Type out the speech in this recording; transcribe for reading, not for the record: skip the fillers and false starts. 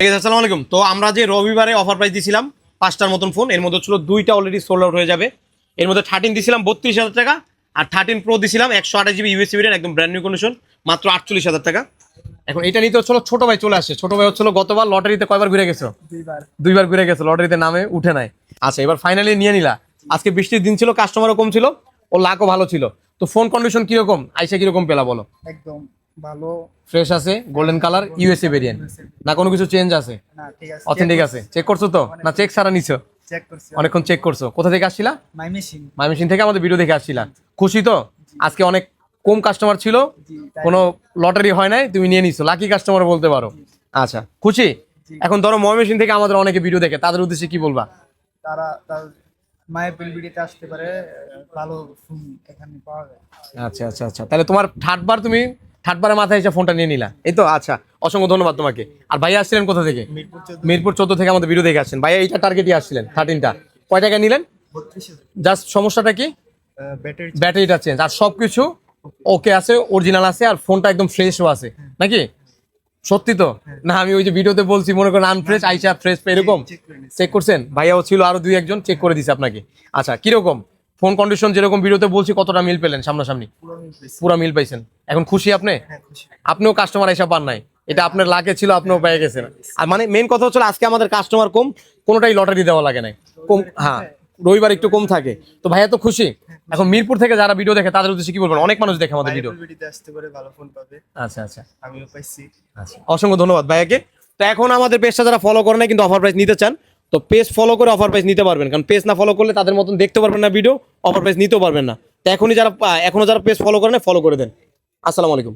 ঠিক আছে, আসসালামু আলাইকুম। তো আমরা যে রবিবারে অফার প্রাইস দিয়েছিলাম 5টার মতন ফোন, এর মধ্যে ছিল 2টা অলরেডি সোল্ড আউট হয়ে যাবে। এর মধ্যে 13 দিয়েছিলাম 32,000 টাকা, আর 13 প্রো দিয়েছিলাম 128 জিবি ইউএসবি ভেরিয়েন্ট, একদম ব্র্যান্ড নিউ কন্ডিশন, মাত্র 48,000 টাকা। এখন এটা নিতে হচ্ছিল ছোট ভাই চলে আসে। ছোট ভাই হচ্ছিল গতবার লটারিতে কয়বার ঘুরে গেছো? দুইবার ঘুরে গেছো, লটারিতে নামে উঠে নাই। আচ্ছা, এবার ফাইনালি নিয়ে নিলা। আজকে বৃষ্টির দিন ছিল, কাস্টমারও কম ছিল, ও লাকও ভালো ছিল। তো ফোন কন্ডিশন কিরকম, আইসা কিরকম পেলা বলো? একদম ভালো। ফ্রেশ আছে, গোল্ডেন কালার, ইউএসএ ভেরিয়েন্ট, না কোনো কিছু চেঞ্জ আছে? না ঠিক আছে, অথেন্টিক আছে। চেক করছো তো, না চেক ছাড়া নিছো? চেক করছি অনেকক্ষণ চেক করছো। কোথা থেকে আসছিলা? মাইমেশিন। ময়মনসিং থেকে আমাদের ভিডিও দেখে আসছিলা। খুশি তো? আজকে অনেক কম কাস্টমার ছিল, জি তাই। কোনো লটারি হয় নাই, তুমি নিয়ে নিছো, লাকি কাস্টমার বলতে পারো। আচ্ছা, খুশি? এখন ধরো ময়মনসিং থেকে আমাদের অনেকে ভিডিও দেখে, তাদের উদ্দেশ্যে কি বলবা? তার মায়ের বিলবিডিতে আসতে পারে, ভালো ফোন এখানে পাওয়া যায়। আচ্ছা আচ্ছা আচ্ছা, তাহলে তোমার থার্ডবারের মাথায় এসে ফোনটা নিয়ে নিলা, এই তো। আচ্ছা, অসংখ্য ধন্যবাদ তোমাকে। আর ভাইয়া আসছিলেন কোথা থেকে? মিরপুর 14 থেকে আমাদের ভিডিও দেখে আসছেন। ভাইয়া এইটা টার্গেটই আসছিলেন 13টা। কয় টাকা নিলেন? 32,000 জাস্ট সমস্যাটা কি? ব্যাটারি। ব্যাটারিটা চেঞ্জ, আর সবকিছু ওকে আছে, অরিজিনাল আছে, আর ফোনটা একদম ফ্রেশও আছে নাকি? সত্যি তো? না আমি ওই যে ভিডিওতে বলছি, মনে করেন আনফ্রেশ আইসা ফ্রেশ এরকম চেক করছেন? ভাইয়াও ছিল, আরো 2-1 চেক করে দিছে আপনাকে। আচ্ছা, কিরকম ফোন কন্ডিশন যেরকম ভিডিওতে বলছি, কতটা মিল পেলেন সামনাসামনি? পুরো মিল পাইছেন। এখন খুশি আপনি? হ্যাঁ খুশি। আপনিও কাস্টমার এসে পান নাই, এটা আপনার লাকে ছিল, আপনিও পেয়ে গেছেন। আর মানে মেন কথা হচ্ছে আজকে আমাদের কাস্টমার কম, কোনোটাই লটারি দেওয়া লাগে নাই, কম। হ্যাঁ, রবিবার একটু কম থাকে। তো ভাইয়া তো খুশি। এখন মিরপুর থেকে যারা ভিডিও দেখে তাদের উদ্দেশ্যে কি বলবেন? অনেক মানুষ দেখে আমাদের ভিডিও। বিলবিডিতে আসতে পারে, ভালো ফোন পাবে। আচ্ছা আচ্ছা আমিও পাইছি। আচ্ছা, অসংখ্য ধন্যবাদ ভাইয়াকে। তো এখন আমাদের পেজটা যারা ফলো করে না কিন্তু অফার প্রাইস নিতে চান, তো পেজ ফলো করে অফার প্রাইস নিতে পারবেন, কারণ পেজ না ফলো করলে তাদের মতন দেখতে পারবেন না ভিডিও, অফার প্রাইস নিতেও পারবেন না। তো এখনো যারা পেজ ফলো করে না, ফলো করে দেন। আসসালামু আলাইকুম।